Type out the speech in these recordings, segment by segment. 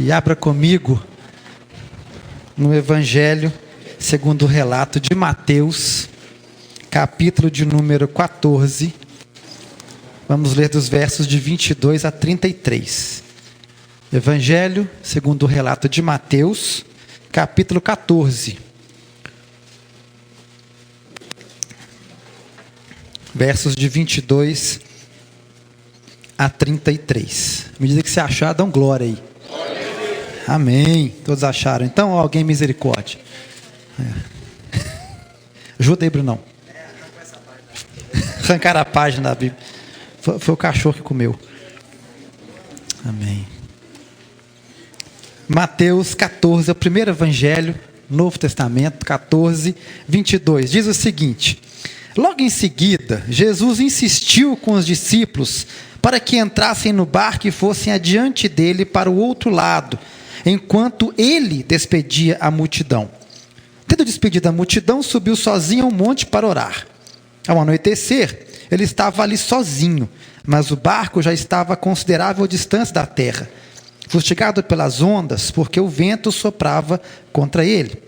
E abra comigo no Evangelho segundo o relato de Mateus, capítulo de número 14. Vamos ler dos versos de 22 a 33. Evangelho segundo o relato de Mateus, capítulo 14. Versos de 22 a 33. À medida que você achar, dá um glória aí. Amém. Todos acharam. Então, alguém misericórdia. Ajuda aí, Brunão. Arrancaram a página da Bíblia. Foi o cachorro que comeu. Amém. Mateus 14, é o primeiro evangelho, Novo Testamento, 14, 22. Diz o seguinte: logo em seguida, Jesus insistiu com os discípulos para que entrassem no barco e fossem adiante dele para o outro lado, enquanto ele despedia a multidão. Tendo despedido a multidão, subiu sozinho ao monte para orar. Ao anoitecer, ele estava ali sozinho, mas o barco já estava a considerável distância da terra, fustigado pelas ondas, porque o vento soprava contra ele.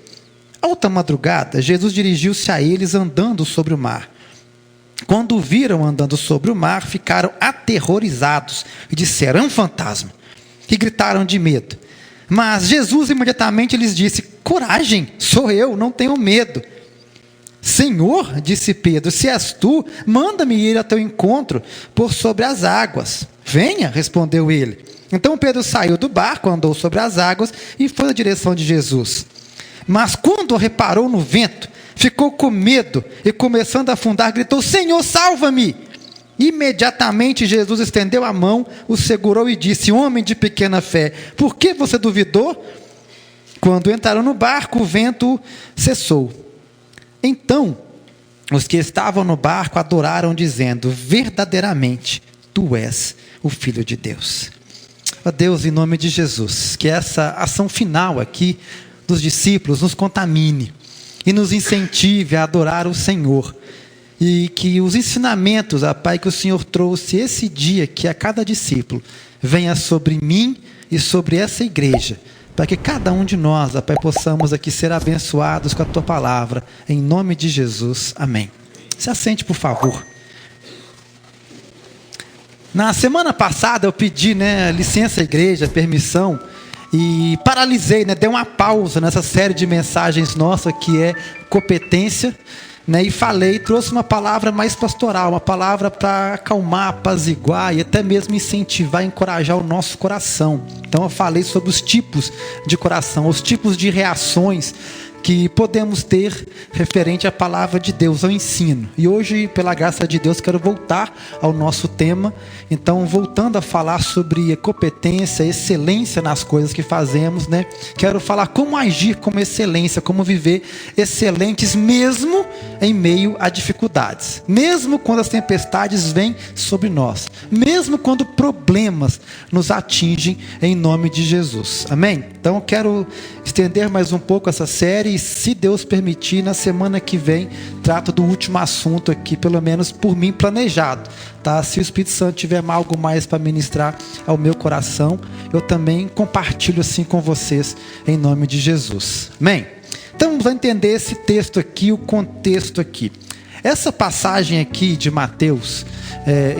Alta madrugada, Jesus dirigiu-se a eles andando sobre o mar. Quando o viram andando sobre o mar, ficaram aterrorizados e disseram: é um fantasma, e gritaram de medo. Mas Jesus imediatamente lhes disse: coragem, sou eu, não tenham medo. Senhor, disse Pedro, se és tu, manda-me ir ao teu encontro por sobre as águas. Venha, respondeu ele. Então Pedro saiu do barco, andou sobre as águas e foi na direção de Jesus. Mas quando reparou no vento, ficou com medo e, começando a afundar, gritou: Senhor, salva-me! Imediatamente Jesus estendeu a mão, o segurou e disse: homem de pequena fé, por que você duvidou? Quando entraram no barco, o vento cessou. Então os que estavam no barco adoraram, dizendo: verdadeiramente tu és o Filho de Deus. Ó Deus, em nome de Jesus, que essa ação final aqui dos discípulos nos contamine e nos incentive a adorar o Senhor. E que os ensinamentos, Pai, que o Senhor trouxe esse dia aqui a cada discípulo, venha sobre mim e sobre essa igreja, para que cada um de nós, Pai, possamos aqui ser abençoados com a Tua palavra, em nome de Jesus, amém. Se assente, por favor. Na semana passada eu pedi, licença à igreja, permissão, e paralisei, dei uma pausa nessa série de mensagens nossa que é competência, e falei, trouxe uma palavra mais pastoral, uma palavra para acalmar, apaziguar e até mesmo incentivar, encorajar o nosso coração. Então eu falei sobre os tipos de coração, os tipos de reações que podemos ter referente à palavra de Deus, ao ensino. E hoje, pela graça de Deus, quero voltar ao nosso tema. Então, voltando a falar sobre competência, excelência nas coisas que fazemos, quero falar como agir com excelência, como viver excelentes mesmo em meio a dificuldades, mesmo quando as tempestades vêm sobre nós, mesmo quando problemas nos atingem, em nome de Jesus. Amém? Então, eu quero estender mais um pouco essa série. E se Deus permitir, na semana que vem trato do último assunto aqui, pelo menos por mim planejado, tá? Se o Espírito Santo tiver algo mais para ministrar ao meu coração, eu também compartilho assim com vocês, em nome de Jesus. Amém? Então vamos entender esse texto aqui, o contexto aqui. Essa passagem aqui de Mateus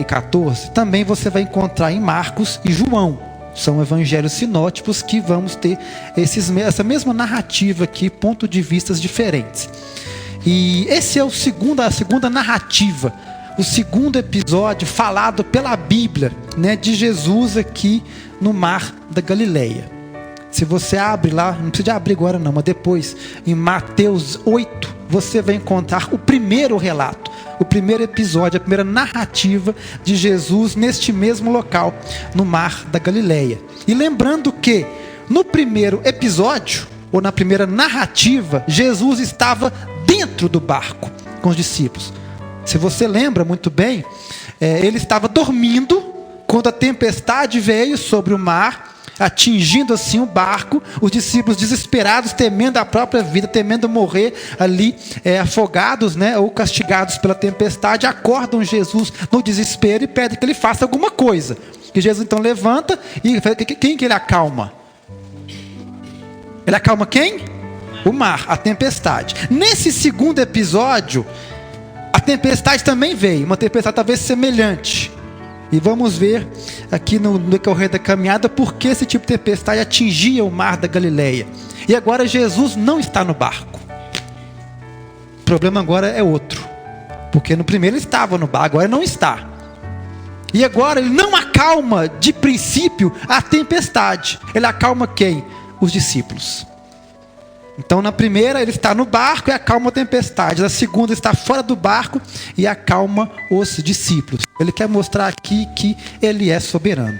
14, também você vai encontrar em Marcos e João. São evangelhos sinóticos que vamos ter essa mesma narrativa aqui, pontos de vistas diferentes. E esse é a segunda narrativa, o segundo episódio falado pela Bíblia, de Jesus aqui no Mar da Galileia. Se você abre lá, não precisa de abrir agora não, mas depois, em Mateus 8, você vai encontrar o primeiro relato, o primeiro episódio, a primeira narrativa de Jesus neste mesmo local, no Mar da Galileia. E lembrando que no primeiro episódio, ou na primeira narrativa, Jesus estava dentro do barco com os discípulos. Se você lembra muito bem, ele estava dormindo quando a tempestade veio sobre o mar, atingindo assim o barco. Os discípulos desesperados, temendo a própria vida, temendo morrer ali afogados, ou castigados pela tempestade, acordam Jesus no desespero e pedem que ele faça alguma coisa. E Jesus então levanta e quem que ele acalma? Ele acalma quem? O mar, a tempestade. Nesse segundo episódio, a tempestade também veio, uma tempestade talvez semelhante. E vamos ver aqui no decorrer da caminhada por que esse tipo de tempestade atingia o mar da Galileia. E agora Jesus não está no barco. O problema agora é outro. Porque no primeiro ele estava no barco, agora não está. E agora ele não acalma de princípio a tempestade. Ele acalma quem? Os discípulos. Então na primeira ele está no barco e acalma a tempestade. Na segunda está fora do barco e acalma os discípulos. Ele quer mostrar aqui que ele é soberano,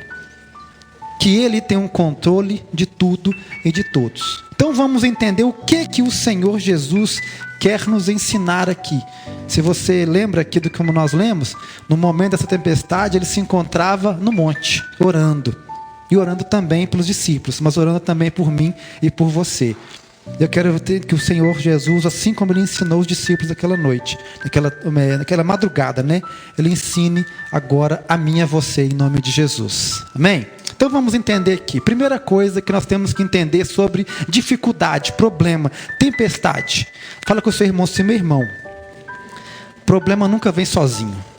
que ele tem um controle de tudo e de todos. Então vamos entender o que o Senhor Jesus quer nos ensinar aqui. Se você lembra aqui do que nós lemos, no momento dessa tempestade ele se encontrava no monte, orando. E orando também pelos discípulos, mas orando também por mim e por você. Eu quero que o Senhor Jesus, assim como ele ensinou os discípulos naquela noite, naquela madrugada, né? Ele ensine agora a mim e a você, em nome de Jesus. Amém? Então vamos entender aqui. Primeira coisa que nós temos que entender sobre dificuldade, problema, tempestade. Fala com o seu irmão assim: meu irmão, problema nunca vem sozinho.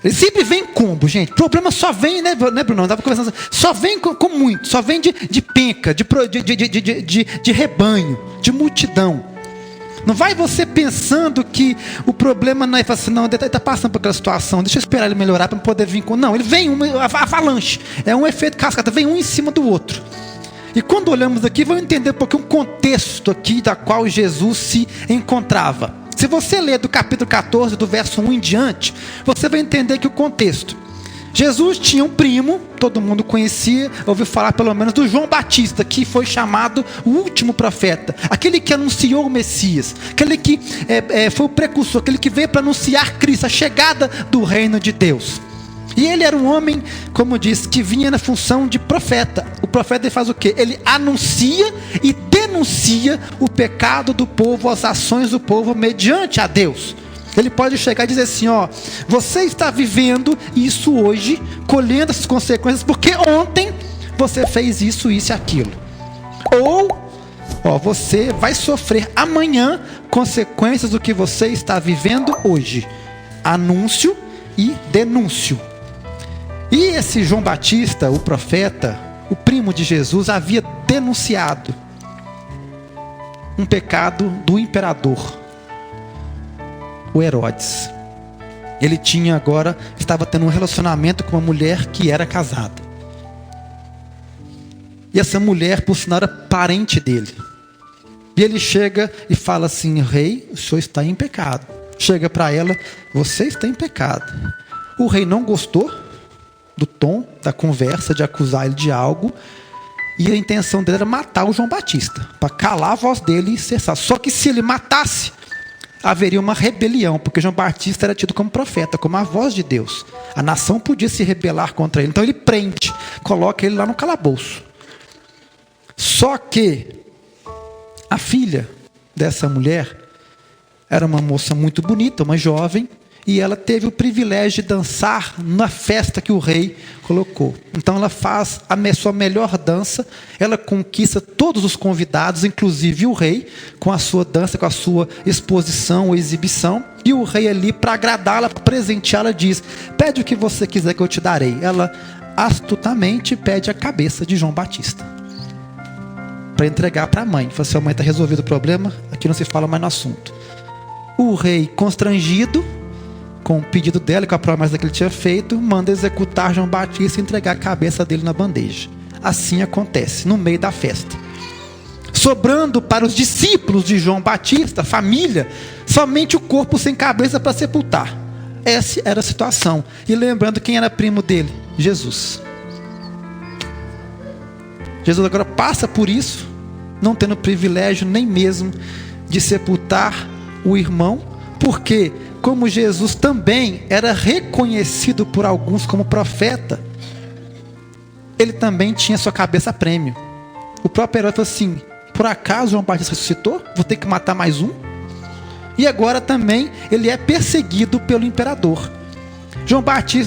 Ele sempre vem em combo, gente. Problema só vem, né Bruno? Eu estava conversando. Só vem com muito. Só vem de penca, de rebanho, de multidão. Não vai você pensando que o problema não é assim, não, ele está passando por aquela situação, deixa eu esperar ele melhorar para poder vir com. Não, ele vem uma avalanche. É um efeito cascata, vem um em cima do outro. E quando olhamos aqui, vamos entender um pouquinho o contexto aqui da qual Jesus se encontrava. Se você ler do capítulo 14, do verso 1 em diante, você vai entender que o contexto. Jesus tinha um primo, todo mundo conhecia, ouviu falar pelo menos do João Batista, que foi chamado o último profeta, aquele que anunciou o Messias, aquele que foi o precursor, aquele que veio para anunciar Cristo, a chegada do reino de Deus. E ele era um homem, como diz, que vinha na função de profeta. O profeta ele faz o quê? Ele anuncia e denuncia o pecado do povo, as ações do povo mediante a Deus. Ele pode chegar e dizer assim: ó, você está vivendo isso hoje, colhendo essas consequências, porque ontem você fez isso e aquilo. Ou, ó, você vai sofrer amanhã consequências do que você está vivendo hoje. Anúncio e denúncio. E esse João Batista, o profeta, o primo de Jesus, havia denunciado um pecado do imperador, o Herodes. Ele estava tendo um relacionamento com uma mulher que era casada. E essa mulher, por sinal, era parente dele. E ele chega e fala assim: rei, o senhor está em pecado. Chega para ela: você está em pecado. O rei não gostou do tom da conversa, de acusar ele de algo, e a intenção dele era matar o João Batista, para calar a voz dele e cessar. Só que se ele matasse, haveria uma rebelião, porque João Batista era tido como profeta, como a voz de Deus. A nação podia se rebelar contra ele. Então ele prende, coloca ele lá no calabouço. Só que a filha dessa mulher era uma moça muito bonita, uma jovem, e ela teve o privilégio de dançar na festa que o rei colocou. Então ela faz a sua melhor dança, ela conquista todos os convidados, inclusive o rei, com a sua dança, com a sua exposição ou exibição. E o rei ali, para agradá-la, presenteá-la, diz: pede o que você quiser que eu te darei. Ela astutamente pede a cabeça de João Batista, para entregar para a mãe. Fala assim: a mãe, está resolvido o problema, aqui não se fala mais no assunto. O rei, constrangido com o pedido dela e com a promessa que ele tinha feito, manda executar João Batista e entregar a cabeça dele na bandeja. Assim acontece, no meio da festa. Sobrando para os discípulos de João Batista, a família, somente o corpo sem cabeça para sepultar. Essa era a situação. E lembrando quem era primo dele? Jesus. Jesus agora passa por isso, não tendo privilégio nem mesmo de sepultar o irmão, porque como Jesus também era reconhecido por alguns como profeta, ele também tinha sua cabeça a prêmio. O próprio Herodes falou assim: por acaso João Batista ressuscitou? Vou ter que matar mais um? E agora também ele é perseguido pelo imperador.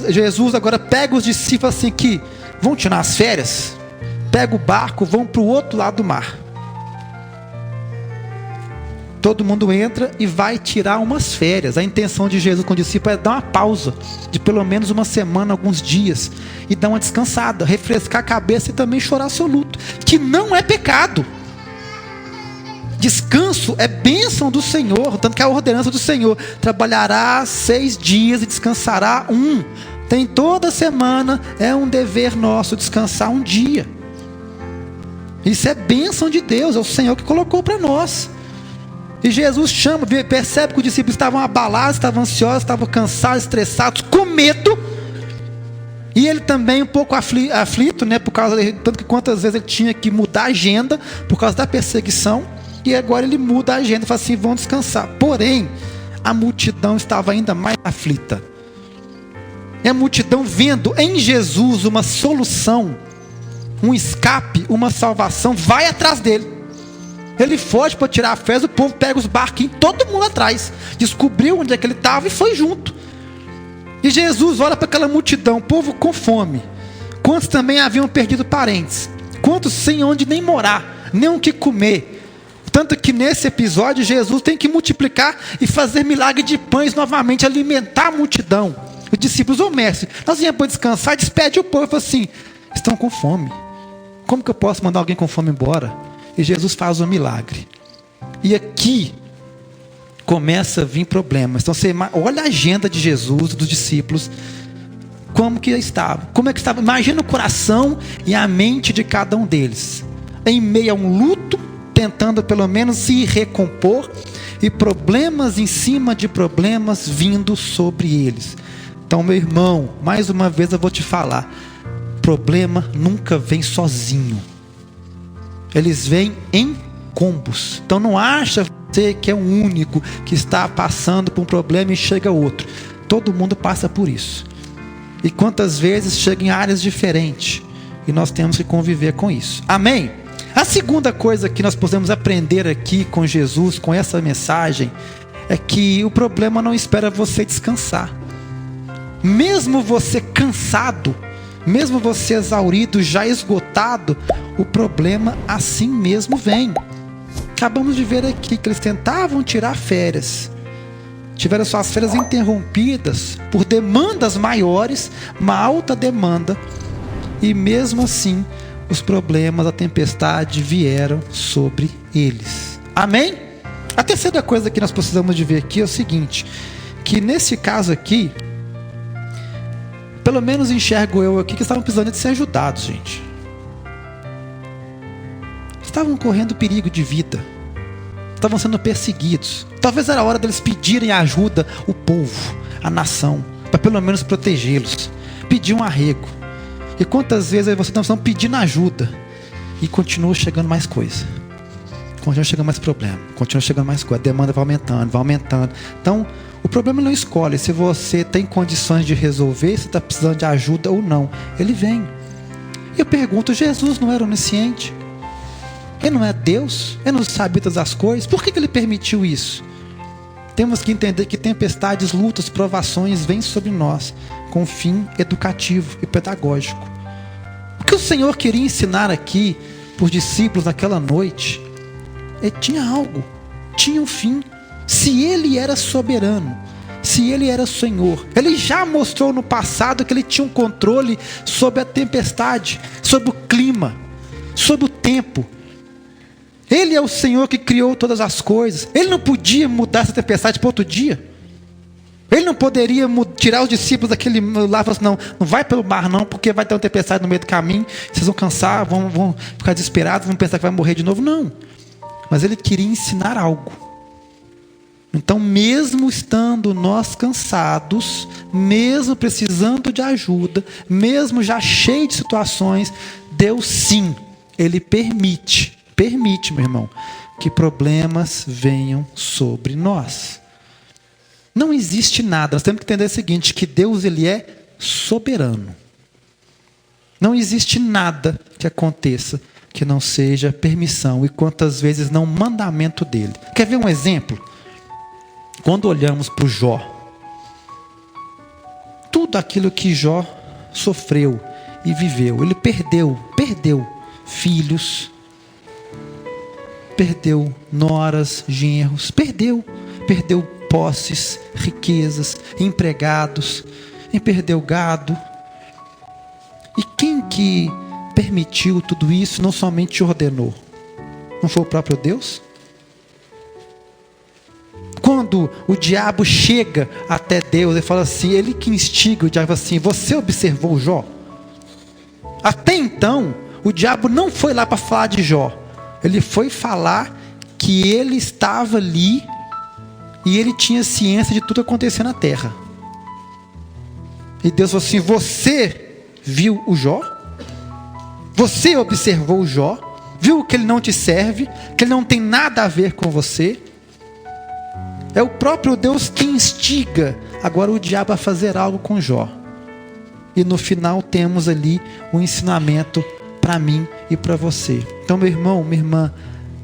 Jesus agora pega os discípulos assim que vão tirar as férias, pegam o barco, vão para o outro lado do mar. Todo mundo entra e vai tirar umas férias. A intenção de Jesus com o discípulo é dar uma pausa de pelo menos uma semana, alguns dias, e dar uma descansada, refrescar a cabeça e também chorar seu luto, que não é pecado. Descanso é bênção do Senhor, tanto que é a ordenança do Senhor: trabalhará 6 dias e descansará 1. Tem toda semana, é um dever nosso descansar um dia. Isso é bênção de Deus, é o Senhor que colocou para nós. E Jesus chama, percebe que os discípulos estavam abalados, estavam ansiosos, estavam cansados, estressados, com medo. E ele também um pouco aflito, né? Por causa tanto que quantas vezes ele tinha que mudar a agenda por causa da perseguição. E agora ele muda a agenda e fala assim: vão descansar. Porém, a multidão estava ainda mais aflita. E a multidão, vendo em Jesus uma solução, um escape, uma salvação, vai atrás dele. Ele foge para tirar férias, o povo pega os barquinhos, todo mundo atrás. Descobriu onde é que ele estava e foi junto. E Jesus olha para aquela multidão, povo com fome. Quantos também haviam perdido parentes? Quantos sem onde nem morar, nem o que comer? Tanto que nesse episódio Jesus tem que multiplicar e fazer milagre de pães novamente, alimentar a multidão. Os discípulos: ô mestre, nós viemos para descansar. Despede o povo e fala assim: estão com fome. Como que eu posso mandar alguém com fome embora? E Jesus faz um milagre. E aqui começa a vir problemas. Então você olha a agenda de Jesus, dos discípulos, como que estava. Como é que estava? Imagina o coração e a mente de cada um deles, em meio a um luto, tentando pelo menos se recompor, e problemas em cima de problemas vindo sobre eles. Então, meu irmão, mais uma vez eu vou te falar: problema nunca vem sozinho. Eles vêm em combos. Então não acha você que é o único que está passando por um problema e chega outro. Todo mundo passa por isso. E quantas vezes chega em áreas diferentes. E nós temos que conviver com isso. Amém? A segunda coisa que nós podemos aprender aqui com Jesus, com essa mensagem, é que o problema não espera você descansar. Mesmo você cansado, mesmo você exaurido, já esgotado, o problema assim mesmo vem. Acabamos de ver aqui que eles tentavam tirar férias, tiveram suas férias interrompidas por demandas maiores, uma alta demanda, e mesmo assim os problemas, a tempestade vieram sobre eles. Amém? A terceira coisa que nós precisamos de ver aqui é o seguinte: que nesse caso aqui, pelo menos enxergo eu aqui, que estavam precisando de ser ajudados, gente. Estavam correndo perigo de vida. Estavam sendo perseguidos. Talvez era a hora deles pedirem ajuda, o povo, a nação, para pelo menos protegê-los. Pedir um arrego. E quantas vezes vocês estão pedindo ajuda e continua chegando mais coisa. Continua chegando mais problema. Continua chegando mais coisa. A demanda vai aumentando, vai aumentando. Então, o problema não escolhe se você tem condições de resolver, se está precisando de ajuda ou não. Ele vem. E eu pergunto: Jesus não era onisciente? Ele não é Deus? Ele não sabe todas as coisas? Por que ele permitiu isso? Temos que entender que tempestades, lutas, provações vêm sobre nós com fim educativo e pedagógico. O que o Senhor queria ensinar aqui para os discípulos naquela noite, tinha algo, tinha um fim. Se Ele era soberano, se Ele era Senhor, Ele já mostrou no passado que Ele tinha um controle sobre a tempestade, sobre o clima, sobre o tempo. Ele é o Senhor que criou todas as coisas. Ele não podia mudar essa tempestade para outro dia. Ele não poderia tirar os discípulos daquele lá e falar assim: não vai pelo mar não, porque vai ter uma tempestade no meio do caminho, vocês vão cansar, vão ficar desesperados, vão pensar que vai morrer de novo. Não. Mas Ele queria ensinar algo. Então, mesmo estando nós cansados, mesmo precisando de ajuda, mesmo já cheio de situações, Deus sim, Ele permite, meu irmão, que problemas venham sobre nós. Não existe nada, nós temos que entender o seguinte, que Deus Ele é soberano. Não existe nada que aconteça que não seja permissão e quantas vezes não mandamento dEle. Quer ver um exemplo? Quando olhamos para o Jó, tudo aquilo que Jó sofreu e viveu, ele perdeu filhos, perdeu noras, genros, perdeu posses, riquezas, empregados, e perdeu gado. E quem que permitiu tudo isso, não somente ordenou? Não foi o próprio Deus? Quando o diabo chega até Deus e fala assim, ele que instiga o diabo assim, você observou Jó? Até então, o diabo não foi lá para falar de Jó. Ele foi falar que ele estava ali e ele tinha ciência de tudo acontecendo na terra. E Deus falou assim, você viu o Jó? Você observou o Jó? Viu que ele não te serve? Que ele não tem nada a ver com você? É o próprio Deus que instiga agora o diabo a fazer algo com Jó. E no final temos ali um ensinamento para mim e para você. Então, meu irmão, minha irmã,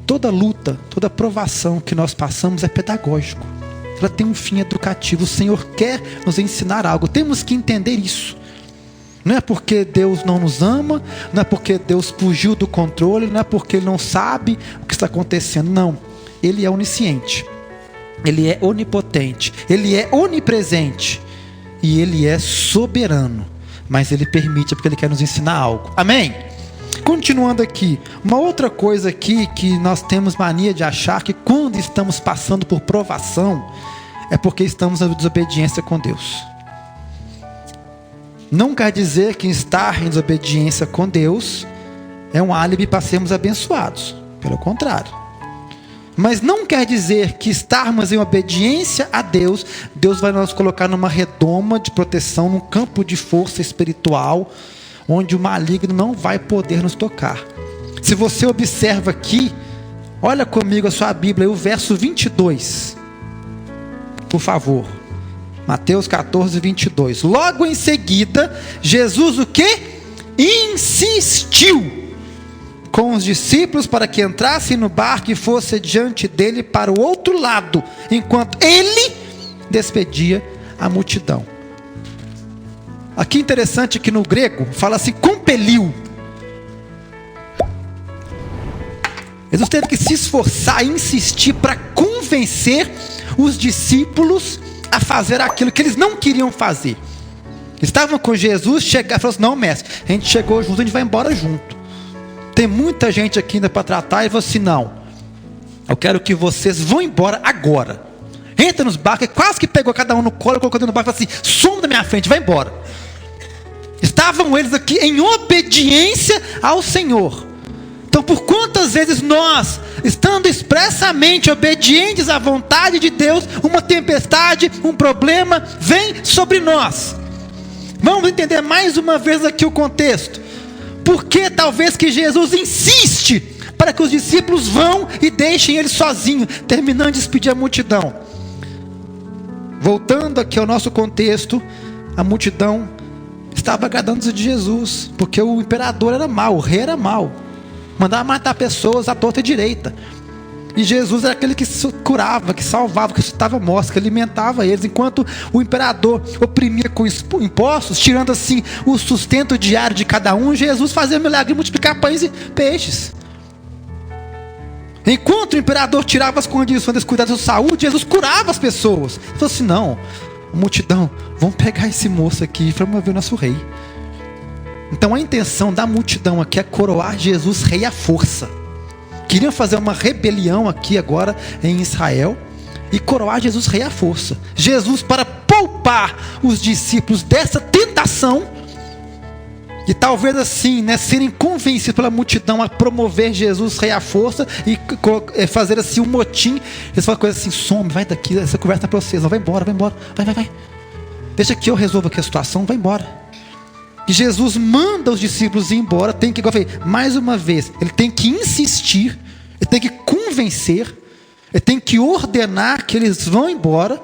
toda luta, toda provação que nós passamos é pedagógico. Ela tem um fim educativo. O Senhor quer nos ensinar algo. Temos que entender isso. Não é porque Deus não nos ama, não é porque Deus fugiu do controle, não é porque Ele não sabe o que está acontecendo. Não, Ele é onisciente, Ele é onipotente, Ele é onipresente e Ele é soberano. Mas Ele permite porque Ele quer nos ensinar algo. Amém? Continuando aqui, uma outra coisa aqui que nós temos mania de achar que quando estamos passando por provação é porque estamos em desobediência com Deus. Não quer dizer que estar em desobediência com Deus é um álibi para sermos abençoados. Pelo contrário. Mas não quer dizer que estarmos em obediência a Deus, Deus vai nos colocar numa redoma de proteção, num campo de força espiritual, onde o maligno não vai poder nos tocar. Se você observa aqui, olha comigo a sua Bíblia, o verso 22. Por favor. Mateus 14, 22. Logo em seguida, Jesus o quê? Insistiu com os discípulos para que entrassem no barco e fosse diante dele para o outro lado, enquanto ele despedia a multidão. Aqui interessante que no grego fala assim, compeliu. Jesus teve que se esforçar, insistir para convencer os discípulos a fazer aquilo que eles não queriam fazer. Estavam com Jesus, chegaram e falaram assim, não, mestre, a gente chegou junto, a gente vai embora junto. Tem muita gente aqui ainda para tratar, e falou assim, não, eu quero que vocês vão embora agora. Entra nos barcos, e quase que pegou cada um no colo, colocou dentro do barco e falou assim, some da minha frente, vai embora. Estavam eles aqui em obediência ao Senhor. Então, por quantas vezes nós, estando expressamente obedientes à vontade de Deus, uma tempestade, um problema, vem sobre nós? Vamos entender mais uma vez aqui o contexto. Por que talvez que Jesus insiste para que os discípulos vão e deixem ele sozinho, terminando de despedir a multidão? Voltando aqui ao nosso contexto, a multidão estava agradando de Jesus, porque o imperador era mau, o rei era mau, mandava matar pessoas à torta e direita. E Jesus era aquele que curava, que salvava, que suscitava mortos, que alimentava eles, enquanto o imperador oprimia com impostos, tirando assim o sustento diário de cada um. Jesus fazia milagre de multiplicar pães e peixes. Enquanto o imperador tirava as condições dos cuidados de saúde, Jesus curava as pessoas. Ele falou assim, não, multidão, vamos pegar esse moço aqui para promover o nosso rei. Então a intenção da multidão aqui é coroar Jesus rei à força. Queriam fazer uma rebelião aqui agora em Israel e coroar Jesus rei à força. Jesus, para poupar os discípulos dessa tentação, e talvez assim, né, serem convencidos pela multidão a promover Jesus rei à força e fazer assim um motim, eles falam coisa assim, some, vai daqui, essa conversa é para vocês, não, vai embora, vai. Deixa que eu resolvo aqui a situação, vai embora. E Jesus manda os discípulos ir embora, tem que, igual eu falei, mais uma vez, ele tem que insistir, ele tem que convencer, ele tem que ordenar que eles vão embora,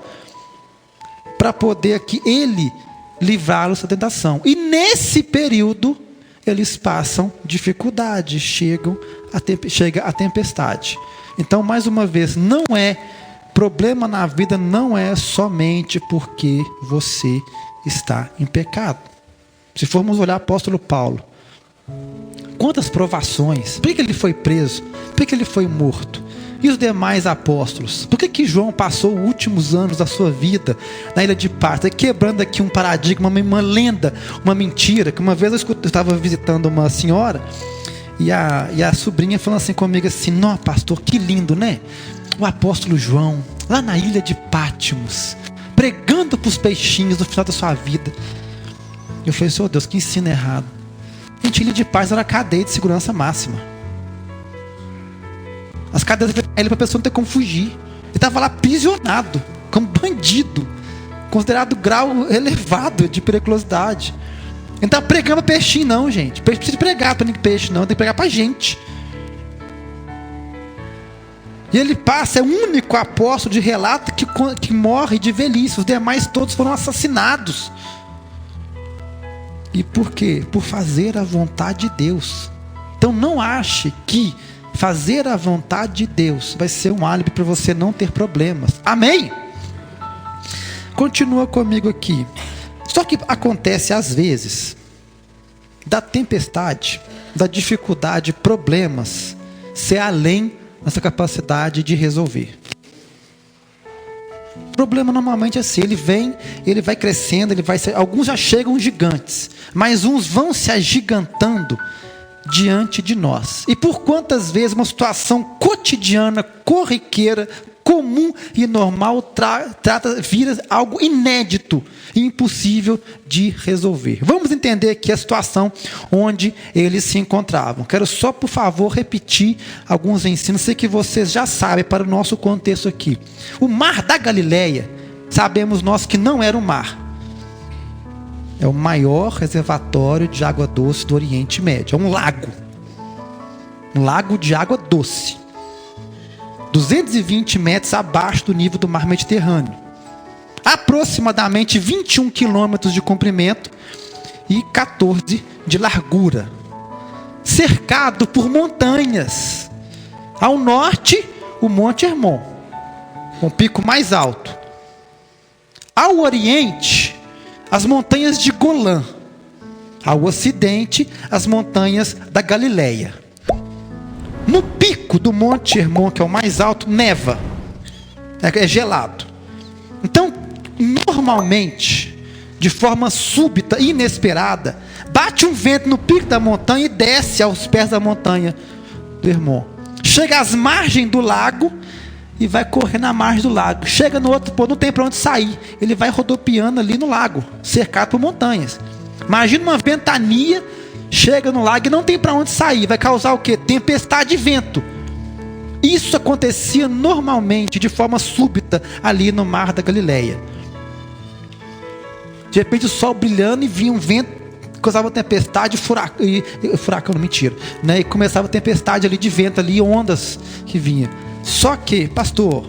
para poder aqui ele livrá-los da tentação. E nesse período, eles passam dificuldade, chega a tempestade. Então, mais uma vez, não é, problema na vida não é somente porque você está em pecado. Se formos olhar o apóstolo Paulo, quantas provações? Por que ele foi preso? Por que ele foi morto? E os demais apóstolos? Por que João passou os últimos anos da sua vida na ilha de Patmos? Quebrando aqui um paradigma, uma lenda, uma mentira. Que uma vez eu estava visitando uma senhora e a sobrinha falando assim comigo assim: "Não, pastor, que lindo, né? O apóstolo João, lá na ilha de Patmos, pregando para os peixinhos no final da sua vida." Eu falei: "Senhor Deus, que ensino errado." Gente, ilha de Patmos era a cadeia de segurança máxima. As cadeias para a pessoa não ter como fugir. Ele estava lá aprisionado, como bandido, considerado grau elevado de periculosidade. Ele não estava pregando peixinho, não, gente. Peixe precisa pregar para ninguém peixe, não. Tem que pregar para gente. E ele passa, é o único apóstolo de relato que morre de velhice. Os demais todos foram assassinados. E por quê? Por fazer a vontade de Deus. Então não ache que fazer a vontade de Deus vai ser um álibi para você não ter problemas. Amém? Continua comigo aqui. Só que acontece às vezes da tempestade, da dificuldade, problemas ser além dessa capacidade de resolver. O problema normalmente é assim: ele vai crescendo, alguns já chegam gigantes, mas uns vão se agigantando diante de nós. E por quantas vezes uma situação cotidiana, corriqueira, comum e normal vira algo inédito e impossível de resolver. Vamos entender aqui a situação onde eles se encontravam. Quero só, por favor, repetir alguns ensinos. Sei que vocês já sabem para o nosso contexto aqui. O mar da Galileia, sabemos nós que não era um mar. É o maior reservatório de água doce do Oriente Médio. É um lago. Um lago de água doce. 220 metros abaixo do nível do mar Mediterrâneo. Aproximadamente 21 quilômetros de comprimento e 14 de largura. Cercado por montanhas. Ao norte, o Monte Hermon, com o pico mais alto. Ao oriente, as montanhas de Golã. Ao ocidente, as montanhas da Galileia. No pico do Monte Hermon, que é o mais alto, neva. É gelado. Então, normalmente, de forma súbita, inesperada, bate um vento no pico da montanha e desce aos pés da montanha do Hermon. Chega às margens do lago e vai correr na margem do lago. Chega no outro ponto, não tem para onde sair. Ele vai rodopiando ali no lago, cercado por montanhas. Imagina uma ventania, chega no lago e não tem para onde sair. Vai causar o quê? Tempestade de vento. Isso acontecia normalmente, de forma súbita, ali no mar da Galileia. De repente o sol brilhando e vinha um vento, causava tempestade, furacão, não, mentira, né? E começava a tempestade ali de vento, ali, ondas que vinha. Só que, pastor,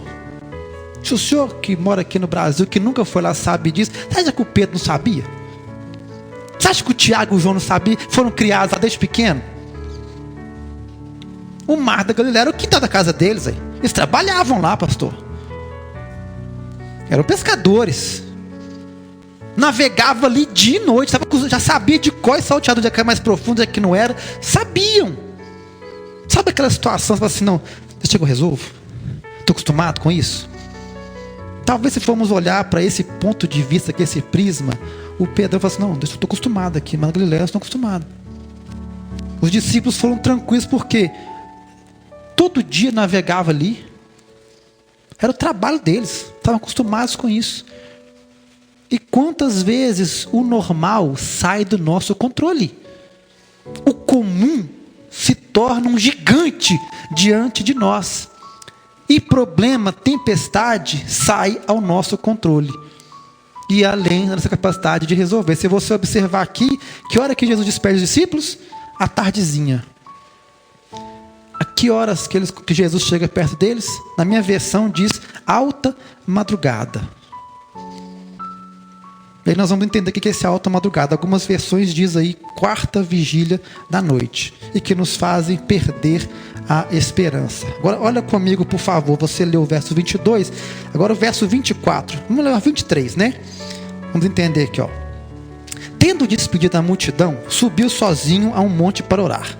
se o senhor que mora aqui no Brasil, que nunca foi lá, sabe disso, você acha que o Pedro não sabia? Você acha que o Tiago e o João não sabiam? Foram criados lá desde pequeno? O mar da Galileia era o quintal da casa deles aí. Eles trabalhavam lá, pastor. Eram pescadores. Navegava ali dia e noite. Já sabia de qual salteado onde é que era mais profundo, onde é que não era. Sabiam. Sabe aquela situação? Você fala assim: não, deixa que eu resolvo. Estou acostumado com isso. Talvez se formos olhar para esse ponto de vista aqui, esse prisma, o Pedro fala assim: não, eu estou acostumado aqui, mas na Galileia eu estou acostumado. Os discípulos foram tranquilos porque todo dia navegava ali. Era o trabalho deles. Estavam acostumados com isso. E quantas vezes o normal sai do nosso controle? O comum se torna um gigante diante de nós. E problema, tempestade, sai ao nosso controle. E além da nossa capacidade de resolver. Se você observar aqui, que hora que Jesus despede os discípulos? À tardezinha. A que horas que Jesus chega perto deles? Na minha versão diz alta madrugada. E aí nós vamos entender o que é esse alta madrugada. Algumas versões diz aí quarta vigília da noite. E que nos fazem perder a esperança. Agora olha comigo, por favor. Você leu o verso 22. Agora o verso 24. Vamos ler o 23, né? Vamos entender aqui, ó. Tendo despedido a multidão, subiu sozinho a um monte para orar.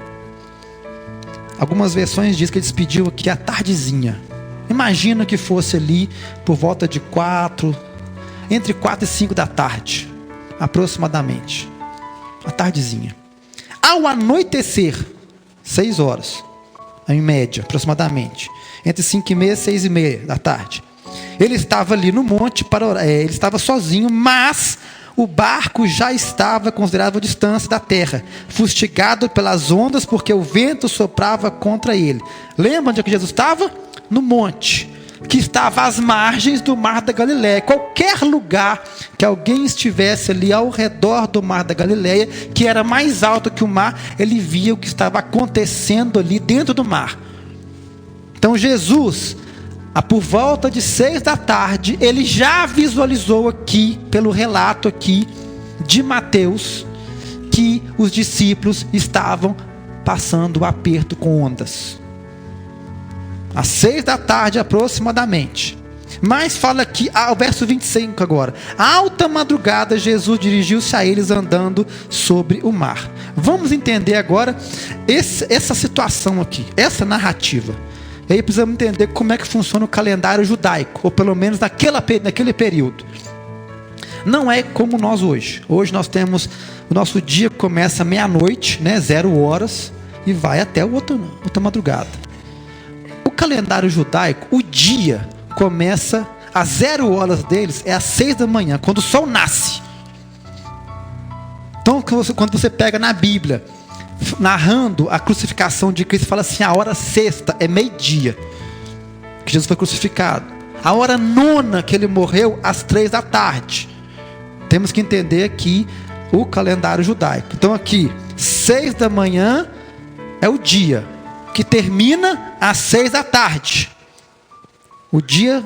Algumas versões dizem que ele despediu aqui à tardezinha. Imagina que fosse ali por volta de entre 4 e 5 da tarde, aproximadamente. À tardezinha. Ao anoitecer, 6 horas, em média, aproximadamente, entre 5h30 e 6h30 da tarde, ele estava ali no monte para orar. Ele estava sozinho, mas o barco já estava a considerável distância da terra, fustigado pelas ondas, porque o vento soprava contra ele. Lembra onde é que Jesus estava? No monte, que estava às margens do mar da Galileia. Qualquer lugar que alguém estivesse ali ao redor do mar da Galileia, que era mais alto que o mar, ele via o que estava acontecendo ali dentro do mar. Então Jesus, por volta de 6 da tarde, ele já visualizou aqui, pelo relato aqui de Mateus, que os discípulos estavam passando o aperto com ondas. Às 6 da tarde aproximadamente. Mas fala aqui, o verso 25 agora. Alta madrugada, Jesus dirigiu-se a eles andando sobre o mar. Vamos entender agora essa situação aqui, essa narrativa. E aí precisamos entender como é que funciona o calendário judaico, ou pelo menos naquele período. Não é como nós hoje. Hoje nós temos, o nosso dia começa meia-noite, 0 horas, e vai até outra madrugada. O calendário judaico, o dia começa às 0 horas deles, é às 6 da manhã, quando o sol nasce. Então, quando você pega na Bíblia, narrando a crucificação de Cristo, fala assim: a hora sexta é meio-dia, que Jesus foi crucificado. A hora nona que ele morreu, às 3 da tarde. Temos que entender aqui o calendário judaico. Então aqui, 6 da manhã é o dia, que termina às 6 da tarde. O dia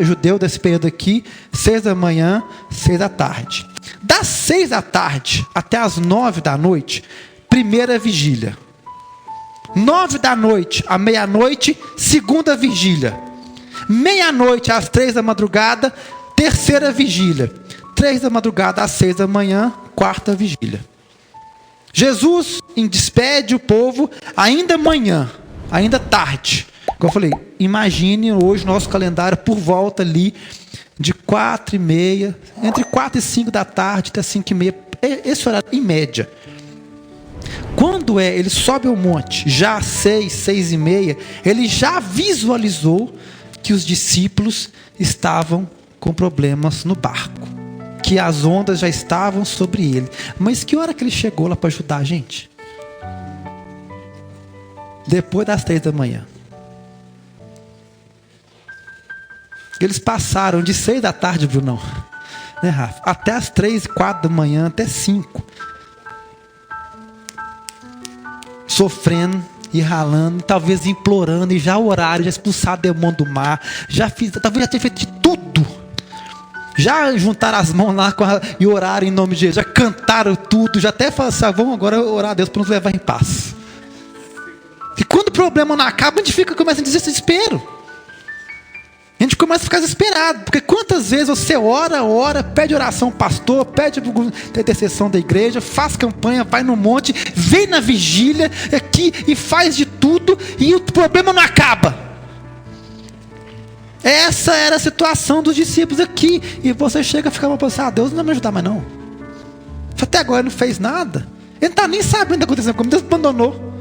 judeu desse período aqui, 6 da manhã, 6 da tarde. Das 6 da tarde até as 9 da noite, primeira vigília. 9 da noite à meia-noite, segunda vigília. Meia-noite às 3 da madrugada, terceira vigília. 3 da madrugada às 6 da manhã, quarta vigília. Jesus despede o povo ainda manhã, ainda tarde. Como eu falei, imagine hoje nosso calendário por volta ali de 4h30, entre 4 e 5 da tarde até 5h30, esse horário em média. Quando ele sobe ao monte, já às 6h30, ele já visualizou que os discípulos estavam com problemas no barco, que as ondas já estavam sobre ele. Mas que hora que ele chegou lá para ajudar a gente? Depois das 3 da manhã. Eles passaram de 6 da tarde, Brunão, né, Rafa? Até as 3, 4 da manhã, até 5. Sofrendo e ralando, talvez implorando, e já oraram, já expulsaram o demônio do mar, talvez já tenha feito de tudo. Já juntaram as mãos lá e oraram em nome de Jesus, já cantaram tudo, já até falaram assim: vamos agora orar a Deus para nos levar em paz. E quando o problema não acaba, a gente começa a desespero. A gente começa a ficar desesperado, porque quantas vezes você ora, pede oração ao pastor, pede a intercessão da igreja, faz campanha, vai no monte, vem na vigília aqui e faz de tudo, e o problema não acaba. Essa era a situação dos discípulos aqui, e você chega a ficar uma pensando: Deus não vai me ajudar mais não. Até agora ele não fez nada, ele não está nem sabendo o que está acontecendo, como Deus abandonou.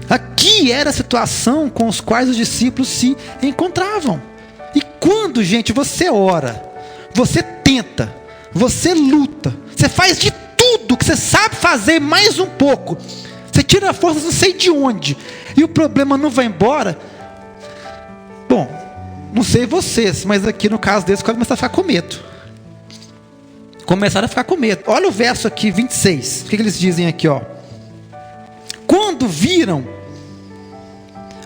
Aqui era a situação com os quais os discípulos se encontravam. E quando, gente, você ora, você tenta, você luta, você faz de tudo que você sabe fazer, mais um pouco, você tira forças não sei de onde, e o problema não vai embora. Bom, não sei vocês, mas aqui no caso deles, começaram a ficar com medo. Começaram a ficar com medo. Olha o verso aqui, 26. O que eles dizem aqui, ó? Quando viram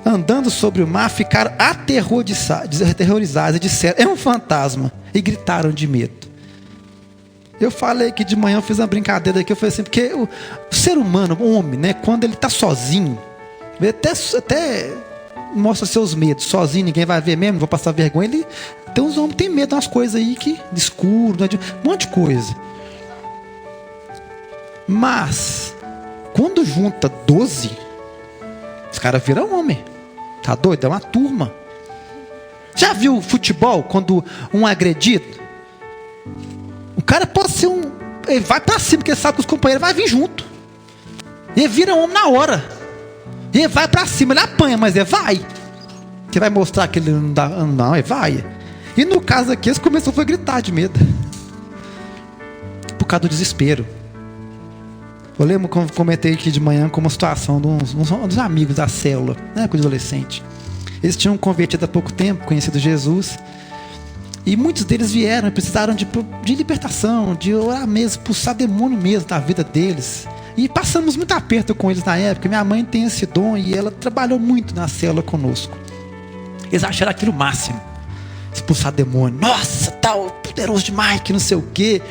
andando sobre o mar, ficaram aterrorizados e disseram: é um fantasma, e gritaram de medo. Eu falei que de manhã, eu fiz uma brincadeira aqui, eu falei assim, porque o ser humano, o homem, né, quando ele está sozinho, ele até mostra seus medos, sozinho, ninguém vai ver mesmo, não vou passar vergonha. Ele tem uns homens que tem medo de umas coisas aí que de escuro, um monte de coisa. Mas quando junta 12, Os caras viram homem. Tá doido? É uma turma. Já viu futebol quando um é agredido? O cara pode ser um... Ele vai pra cima, porque ele sabe que os companheiros vão vir junto. Ele vira homem na hora. Ele vai pra cima, ele apanha, mas ele vai. Que vai mostrar que ele não dá... Não, ele vai. E no caso aqui, eles começaram a gritar de medo. Por causa do desespero. Eu lembro como comentei aqui de manhã com uma situação de uns amigos da célula, né, com adolescente. Eles tinham convertido há pouco tempo, conhecido Jesus. E muitos deles vieram e precisaram de libertação, de orar mesmo, expulsar demônio mesmo da vida deles. E passamos muito aperto com eles na época. Minha mãe tem esse dom e ela trabalhou muito na célula conosco. Eles acharam aquilo o máximo. Expulsar demônio. Nossa, tal, poderoso demais, que não sei o quê.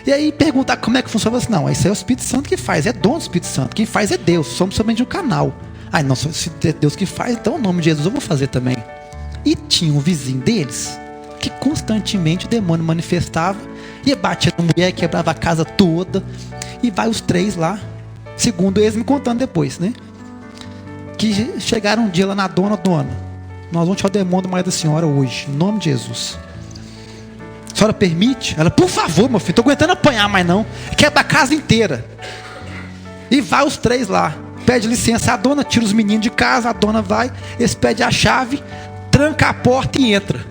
E aí perguntar como é que funciona. Assim, não, isso é o Espírito Santo que faz. É dom do Espírito Santo. Quem faz é Deus. Somos somente um canal. Ah, não, se é Deus que faz, então o nome de Jesus eu vou fazer também. E tinha um vizinho deles que constantemente o demônio manifestava. E batia na mulher, quebrava a casa toda. E vai os três lá. Segundo eles me contando depois, né? Que chegaram um dia lá na dona. Nós vamos tirar o demônio do marido da senhora hoje. Em nome de Jesus. A senhora permite? Ela, por favor, meu filho, estou aguentando apanhar, mas não. Quebra a casa inteira. E vai os três lá. Pede licença à dona, tira os meninos de casa, a dona vai, eles pedem a chave, tranca a porta e entra.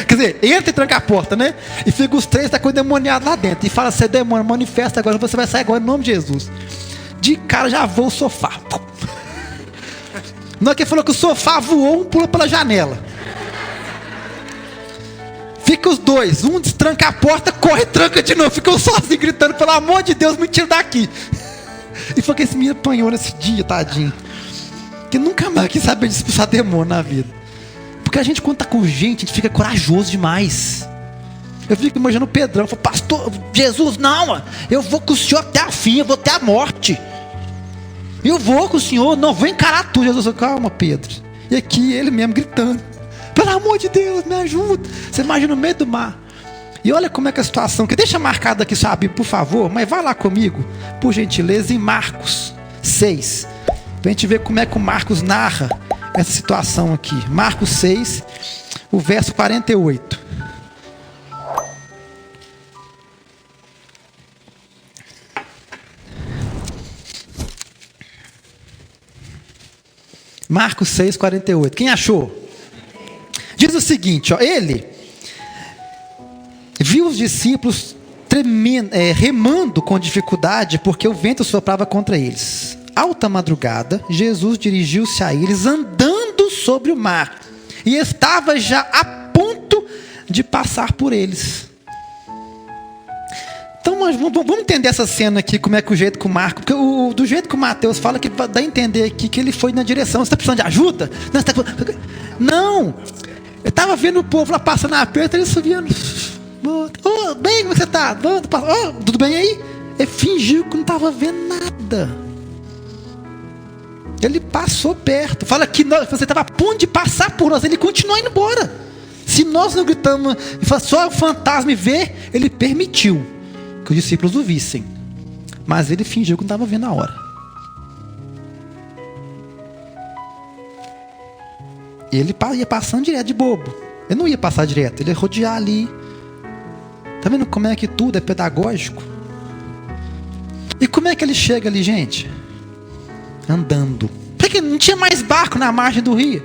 Quer dizer, entra e tranca a porta, né? E fica os três, tá com o demoniado lá dentro. E fala, você demônio, manifesta agora, você vai sair agora em nome de Jesus. De cara já voa o sofá. Na hora que ele falou que o sofá voou, um pula pela janela. Fica os dois, um destranca a porta, corre e tranca de novo. Ficam sozinhos gritando, pelo amor de Deus, me tira daqui. E foi que esse menino apanhou nesse dia, tadinho. Que nunca mais quis saber de expulsar demônio na vida. Porque a gente, quando tá com gente, a gente fica corajoso demais. Eu fico imaginando o Pedrão, eu falo, pastor, Jesus, não, eu vou com o senhor até a fim, eu vou até a morte. Eu vou com o senhor, não, vou encarar tudo. Jesus, calma, Pedro. E aqui ele mesmo gritando, pelo amor de Deus, me ajuda. Você imagina no meio do mar. E olha como é que é a situação, que deixa marcado aqui sua Bíblia, por favor, mas vai lá comigo, por gentileza, em Marcos 6, pra gente ver como é que o Marcos narra essa situação aqui. Marcos 6, o verso 48. Marcos 6, 48. Quem achou? Diz o seguinte, ó, ele viu os discípulos remando com dificuldade, porque o vento soprava contra eles. Alta madrugada, Jesus dirigiu-se a eles andando sobre o mar, e estava já a ponto de passar por eles. Então vamos entender essa cena aqui, como é que o jeito que o Marcos, porque do jeito que o Mateus fala, que dá a entender aqui que ele foi na direção. Você está precisando de ajuda? Não, eu estava vendo o povo lá passando na aperto, ele subia. Oh, bem, como você está? Oh, tudo bem aí? Ele fingiu que não estava vendo nada. Ele passou perto. Fala que você estava a ponto de passar por nós. Ele continuou indo embora. Se nós não gritamos, só o fantasma vê, ele permitiu que os discípulos o vissem. Mas ele fingiu que não estava vendo a hora. Ele ia passando direto de bobo. Ele não ia passar direto, ele ia rodear ali. Tá vendo como é que tudo é pedagógico? E como é que ele chega ali, gente? Andando. Porque não tinha mais barco na margem do rio.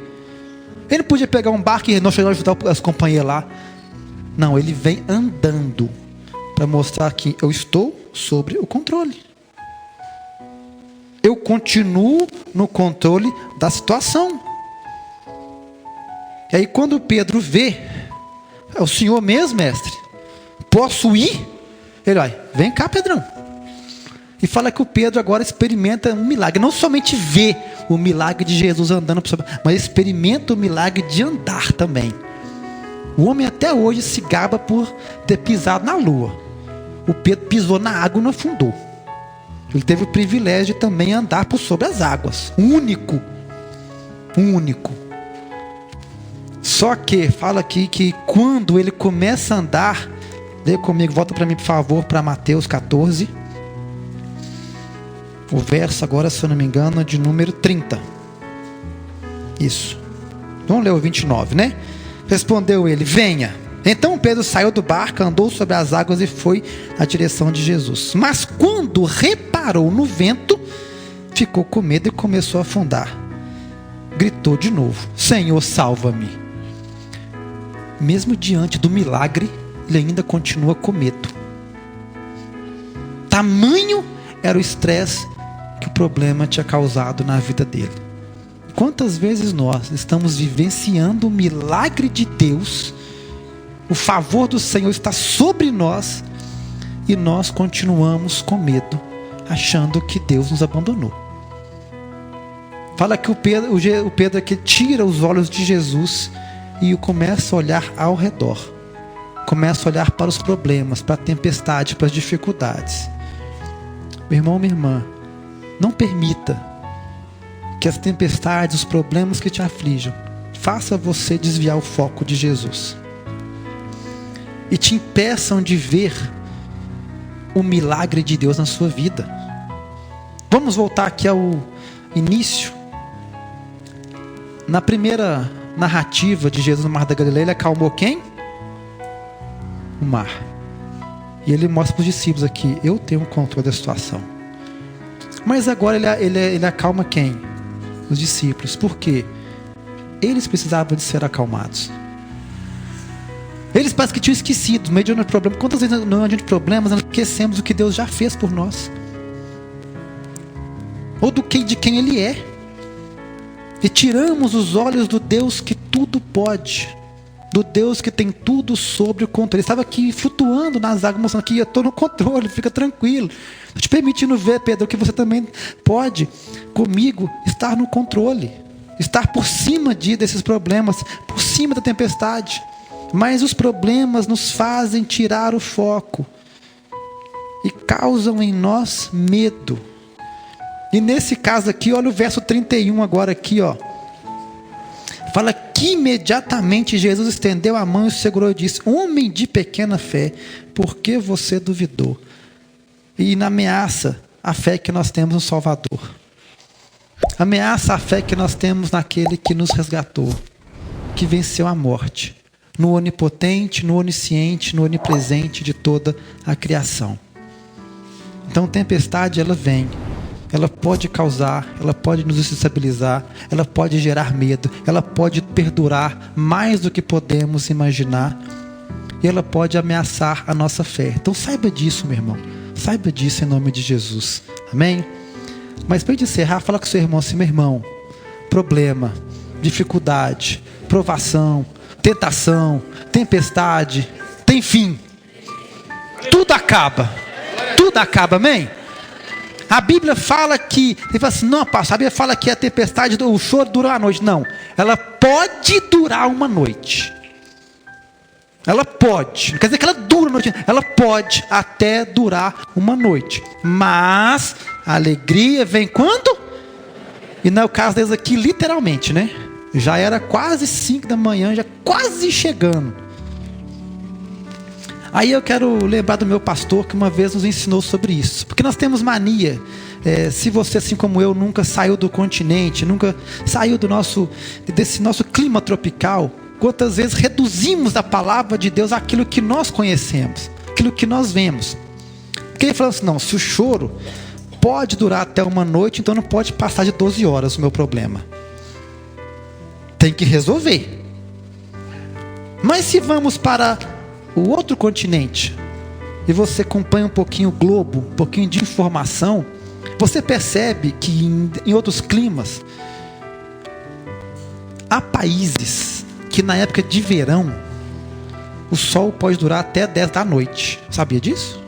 Ele não podia pegar um barco e não chegar a ajudar as companhias lá. Não, ele vem andando para mostrar que eu estou sobre o controle. Eu continuo no controle da situação. E aí quando Pedro vê, é o senhor mesmo, mestre, posso ir? Ele vai, vem cá, Pedrão. E fala que o Pedro agora experimenta um milagre. Não somente vê o milagre de Jesus andando, mas experimenta o milagre de andar também. O homem até hoje se gaba por ter pisado na lua. O Pedro pisou na água e não afundou. Ele teve o privilégio de também andar por sobre as águas. Único. Só que fala aqui que quando ele começa a andar, lê comigo, volta para mim por favor, para Mateus 14. O verso agora, se eu não me engano, é de número 30. Isso. Vamos ler o 29, né? Respondeu ele: venha. Então Pedro saiu do barco, andou sobre as águas e foi na direção de Jesus. Mas quando reparou no vento, ficou com medo e começou a afundar. Gritou de novo: Senhor, salva-me. Mesmo diante do milagre, ele ainda continua com medo. Tamanho era o estresse que o problema tinha causado na vida dele. Quantas vezes nós estamos vivenciando o milagre de Deus, o favor do Senhor está sobre nós, e nós continuamos com medo, achando que Deus nos abandonou. Fala que o Pedro aqui tira os olhos de Jesus e começa a olhar ao redor. Começa a olhar para os problemas, para a tempestade, para as dificuldades. Meu irmão, minha irmã, não permita que as tempestades, os problemas que te aflijam, faça você desviar o foco de Jesus e te impeçam de ver o milagre de Deus na sua vida. Vamos voltar aqui ao início. Na primeira narrativa de Jesus no Mar da Galileia, ele acalmou quem? O mar. E ele mostra para os discípulos aqui: eu tenho o controle da situação. Mas agora ele acalma quem? Os discípulos. Por quê? Eles precisavam de ser acalmados. Eles parece que tinham esquecido, no meio de um problema. Quantas vezes no meio de problemas nós esquecemos o que Deus já fez por nós? Ou de quem Ele é. E tiramos os olhos do Deus que tudo pode, do Deus que tem tudo sobre o controle. Ele estava aqui flutuando nas águas, mostrando que eu estou no controle, fica tranquilo. Estou te permitindo ver, Pedro, que você também pode, comigo, estar no controle. Estar por cima desses problemas, por cima da tempestade. Mas os problemas nos fazem tirar o foco e causam em nós medo. E nesse caso aqui, olha o verso 31 agora aqui, ó. Fala que imediatamente Jesus estendeu a mão e o segurou e disse: homem de pequena fé, por que você duvidou? E ameaça a fé que nós temos no Salvador. Ameaça a fé que nós temos naquele que nos resgatou, que venceu a morte, no onipotente, no onisciente, no onipresente de toda a criação. Então, tempestade, ela vem. Ela pode causar, ela pode nos desestabilizar, ela pode gerar medo, ela pode perdurar mais do que podemos imaginar, e ela pode ameaçar a nossa fé. Então saiba disso, meu irmão, saiba disso em nome de Jesus, amém? Mas para encerrar, fala com o seu irmão assim: meu irmão, problema, dificuldade, provação, tentação, tempestade, tem fim, tudo acaba, amém? A Bíblia fala que, ele fala assim: não, pastor, a Bíblia fala que a tempestade, o choro dura uma noite. Não, ela pode durar uma noite. Ela pode, não quer dizer que ela dura uma noite, ela pode até durar uma noite. Mas a alegria vem quando? E não é o caso deles aqui, literalmente, né? Já era quase 5 da manhã, já quase chegando. Aí eu quero lembrar do meu pastor, que uma vez nos ensinou sobre isso. Porque nós temos mania, se você, assim como eu, nunca saiu do continente, nunca saiu desse nosso clima tropical, quantas vezes reduzimos da palavra de Deus aquilo que nós conhecemos, aquilo que nós vemos. Porque ele falou assim: não, se o choro pode durar até uma noite, então não pode passar de 12 horas o meu problema. Tem que resolver. Mas se vamos para o outro continente, e você acompanha um pouquinho o globo, um pouquinho de informação, você percebe que em outros climas, há países que na época de verão, o sol pode durar até 10 da noite. Sabia disso?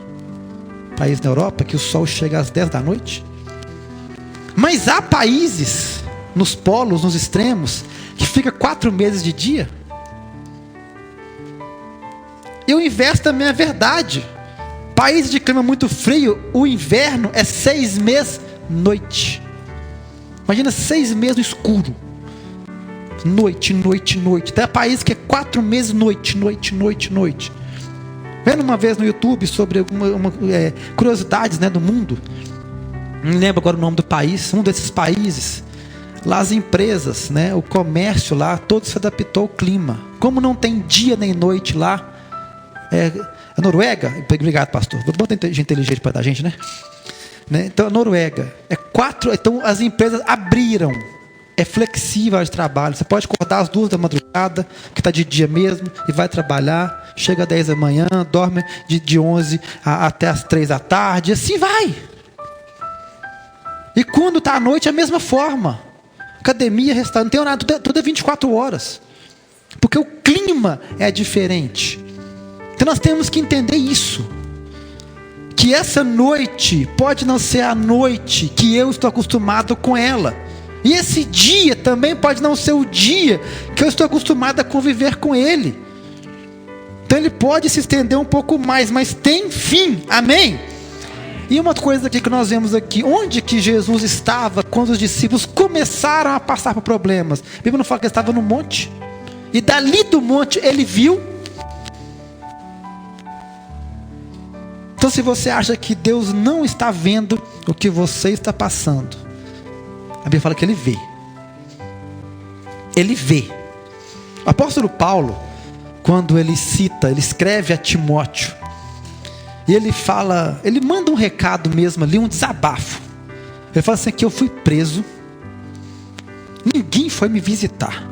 País na Europa que o sol chega às 10 da noite. Mas há países, nos polos, nos extremos, que fica 4 meses de dia. E o inverso também é verdade. Países de clima muito frio, o inverno é 6 meses noite. Imagina 6 meses no escuro. Noite, noite, noite. Tem país que é 4 meses noite, noite, noite, noite. Vendo uma vez no YouTube sobre curiosidades, né, do mundo. não lembro agora o nome do país, um desses países, lá as empresas, né, o comércio lá, todo se adaptou ao clima. Como não tem dia nem noite lá, a Noruega, obrigado pastor, bota gente inteligente para dar gente, né? Então a Noruega, então as empresas abriram, é flexível de trabalho, você pode acordar às 2 da madrugada, que está de dia mesmo, e vai trabalhar, chega às 10 da manhã, dorme de 11 até as 3 da tarde, assim vai. E quando está à noite, é a mesma forma. Academia, restaurante, não tem nada, tudo é 24 horas. Porque o clima é diferente. Então nós temos que entender isso. Que essa noite pode não ser a noite que eu estou acostumado com ela. E esse dia também pode não ser o dia que eu estou acostumado a conviver com ele. Então ele pode se estender um pouco mais, mas tem fim. Amém? E uma coisa aqui que nós vemos aqui, onde que Jesus estava quando os discípulos começaram a passar por problemas? A Bíblia não fala que ele estava no monte. E dali do monte ele viu. Então se você acha que Deus não está vendo o que você está passando, a Bíblia fala que ele vê. Ele vê. O apóstolo Paulo, quando ele escreve a Timóteo, e ele fala, ele manda um recado mesmo ali, um desabafo. Ele fala assim, que eu fui preso, ninguém foi me visitar,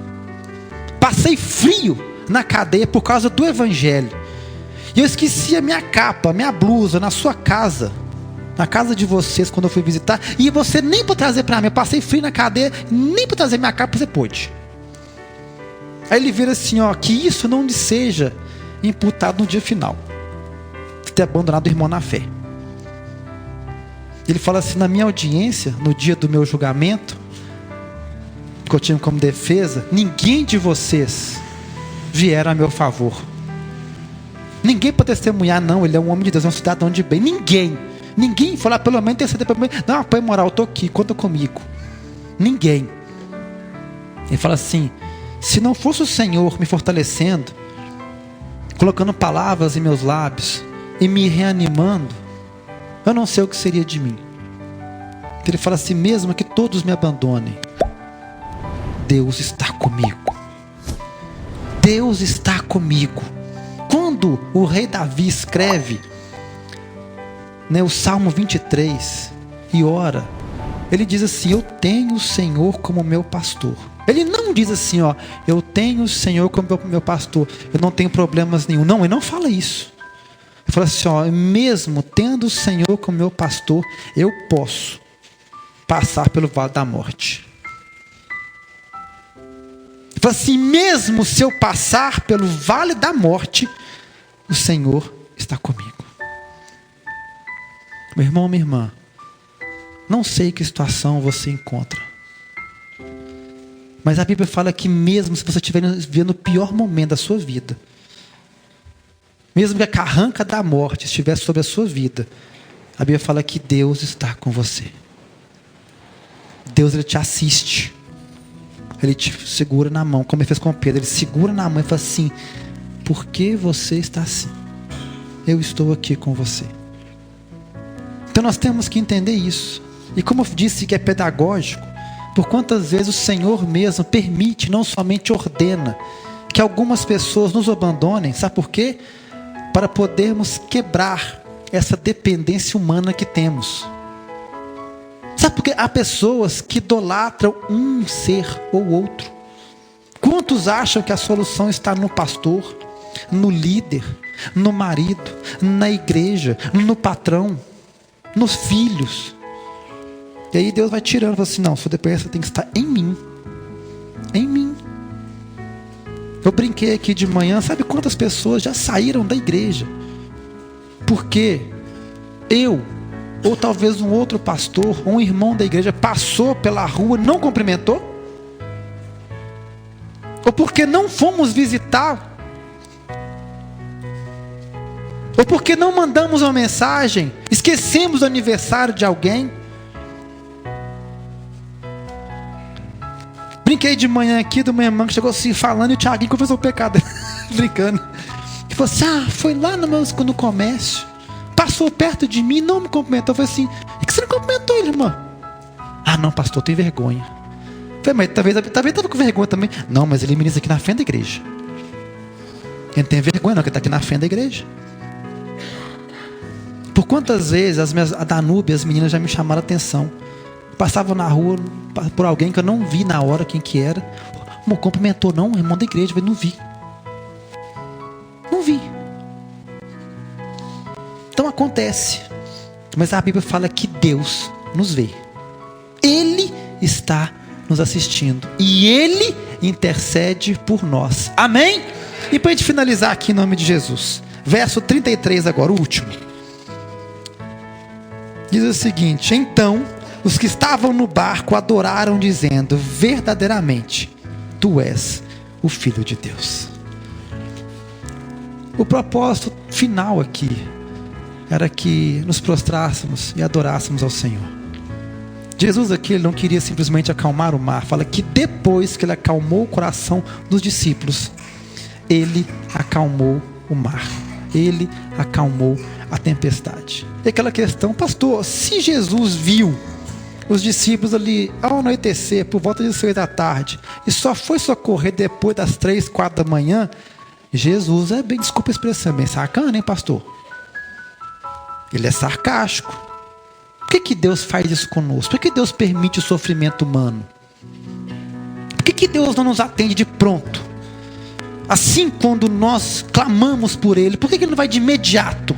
passei frio na cadeia por causa do evangelho, e eu esqueci a minha capa, a minha blusa na sua casa, na casa de vocês quando eu fui visitar, e você nem para trazer para mim, eu passei frio na cadeia, nem para trazer minha capa você pôde. Aí ele vira assim, que isso não lhe seja imputado no dia final, ter abandonado o irmão na fé. Ele fala assim, na minha audiência, no dia do meu julgamento, que eu tinha como defesa, ninguém de vocês vieram a meu favor. Ninguém para testemunhar, não, ele é um homem de Deus, é um cidadão de bem. Ninguém falou, pelo menos tem certeza, não, apoio moral, eu estou aqui, conta comigo. Ninguém. Ele fala assim, se não fosse o Senhor me fortalecendo, colocando palavras em meus lábios e me reanimando, eu não sei o que seria de mim. Ele fala assim, mesmo que todos me abandonem, Deus está comigo. Deus está comigo. Quando o rei Davi escreve, o Salmo 23 e ora, ele diz assim, eu tenho o Senhor como meu pastor. Ele não diz assim, eu tenho o Senhor como meu pastor, eu não tenho problemas nenhum. Não, ele não fala isso. Ele fala assim, mesmo tendo o Senhor como meu pastor, eu posso passar pelo vale da morte. Ele fala assim, mesmo se eu passar pelo vale da morte, o Senhor está comigo. Meu irmão, minha irmã, não sei que situação você encontra, mas a Bíblia fala que mesmo se você estiver vivendo o pior momento da sua vida, mesmo que a carranca da morte estivesse sobre a sua vida, a Bíblia fala que Deus está com você. Deus, ele te assiste. Ele te segura na mão, como ele fez com Pedro. Ele segura na mão e fala assim, por que você está assim? Eu estou aqui com você. Então nós temos que entender isso. E como eu disse que é pedagógico, por quantas vezes o Senhor mesmo permite, não somente ordena, que algumas pessoas nos abandonem. Sabe por quê? Para podermos quebrar essa dependência humana que temos. Sabe por quê? Há pessoas que idolatram um ser ou outro. Quantos acham que a solução está no pastor, no líder, no marido, na igreja, no patrão, nos filhos? E aí Deus vai tirando, fala assim, não, sua dependência tem que estar em mim. Em mim. Eu brinquei aqui de manhã, sabe quantas pessoas já saíram da igreja? Porque eu, ou talvez um outro pastor, ou um irmão da igreja, passou pela rua, não cumprimentou? Ou porque não fomos visitar? Ou porque não mandamos uma mensagem? Esquecemos o aniversário de alguém? Brinquei de manhã aqui de uma irmã que chegou assim falando, e o Thiaguinho confessou o pecado. Brincando. E falou assim, foi lá no comércio, passou perto de mim, não me cumprimentou. Eu falei assim, e que você não cumprimentou? ele, irmã. Ah, não, pastor, tem vergonha. Falei, mas talvez estava com vergonha também. Não, mas ele ministra aqui na frente da igreja. Ele não tem vergonha não, que ele está aqui na frente da igreja. Por quantas vezes a Danúbia, as meninas já me chamaram a atenção. Passavam na rua por alguém que eu não vi na hora quem que era. Amor, cumprimentou, não, irmão da igreja. Eu não vi. Não vi. Então acontece. Mas a Bíblia fala que Deus nos vê. Ele está nos assistindo. E Ele intercede por nós. Amém? E para a gente finalizar aqui em nome de Jesus. Verso 33 agora, o último. Diz o seguinte: então os que estavam no barco adoraram, dizendo: verdadeiramente, Tu és o Filho de Deus. O propósito final aqui era que nos prostrássemos e adorássemos ao Senhor. Jesus aqui, ele não queria simplesmente acalmar o mar. Fala que depois que ele acalmou o coração dos discípulos, ele acalmou o mar. Ele acalmou a tempestade. E aquela questão, pastor, se Jesus viu os discípulos ali ao anoitecer, por volta de 6 da tarde, e só foi socorrer depois das 3, 4 da manhã, Jesus é bem, desculpa a expressão, bem sacana, hein, pastor? Ele é sarcástico. Por que Deus faz isso conosco? Por que Deus permite o sofrimento humano? Por que Deus não nos atende de pronto? Assim, quando nós clamamos por Ele, por que Ele não vai de imediato?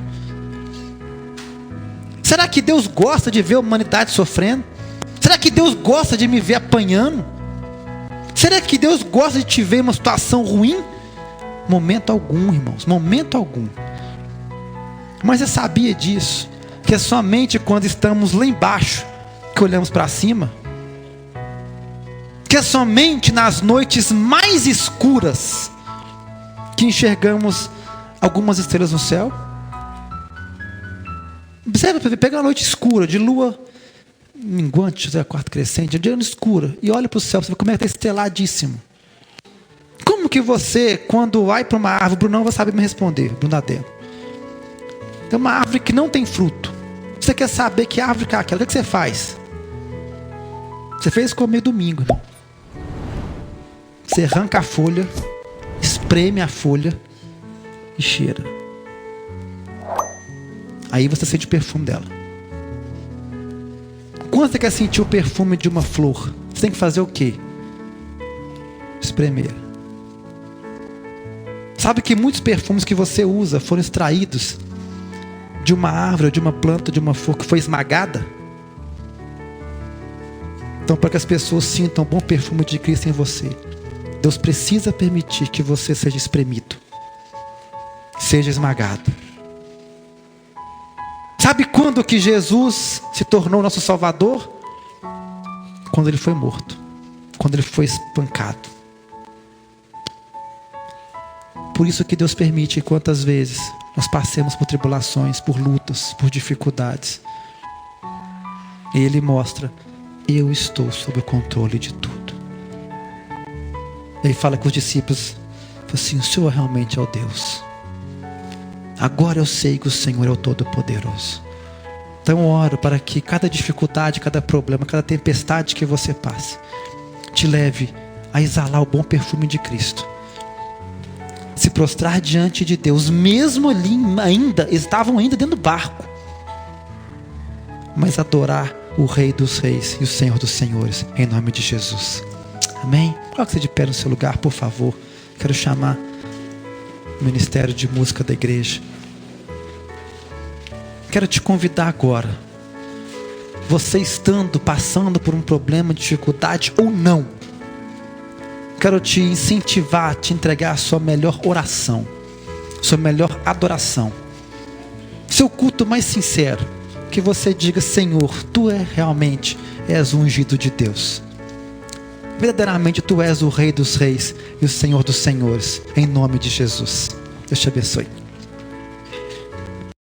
Será que Deus gosta de ver a humanidade sofrendo? Será que Deus gosta de me ver apanhando? Será que Deus gosta de te ver em uma situação ruim? Momento algum, irmãos, momento algum. Mas você sabia disso? Que é somente quando estamos lá embaixo que olhamos para cima? Que é somente nas noites mais escuras que enxergamos algumas estrelas no céu? Observe, pega uma noite escura, de lua minguante, quarto crescente, de lua escura, e olha para o céu, você vê como é que está esteladíssimo. Como que você, quando vai para uma árvore, Brunão vai saber me responder, Brunadelo. Tem uma árvore que não tem fruto. Você quer saber que árvore que é aquela, o que você faz? Você fez comer domingo, irmão. Você arranca a folha, espreme a folha e cheira. Aí você sente o perfume dela. Quando você quer sentir o perfume de uma flor, você tem que fazer o quê? Espremer. Sabe que muitos perfumes que você usa foram extraídos de uma árvore, de uma planta, de uma flor que foi esmagada? Então, para que as pessoas sintam o bom perfume de Cristo em você, Deus precisa permitir que você seja espremido, seja esmagado. Sabe quando que Jesus se tornou nosso Salvador? Quando Ele foi morto, quando Ele foi espancado. Por isso que Deus permite que quantas vezes nós passemos por tribulações, por lutas, por dificuldades. E Ele mostra: eu estou sob o controle de tudo. Ele fala com os discípulos assim: o Senhor realmente é o Deus. Agora eu sei que o Senhor é o Todo-Poderoso. Então eu oro para que cada dificuldade, cada problema, cada tempestade que você passe, te leve a exalar o bom perfume de Cristo. Se prostrar diante de Deus, mesmo ali estavam ainda dentro do barco, mas adorar o Rei dos Reis e o Senhor dos Senhores, em nome de Jesus. Amém? Coloque-se de pé no seu lugar, por favor. Quero chamar o Ministério de Música da igreja. Quero te convidar agora, você passando por um problema, dificuldade ou não, quero te incentivar, te entregar a sua melhor oração, sua melhor adoração, seu culto mais sincero, que você diga: Senhor, Tu realmente és o ungido de Deus, verdadeiramente Tu és o Rei dos Reis e o Senhor dos Senhores, em nome de Jesus. Deus te abençoe.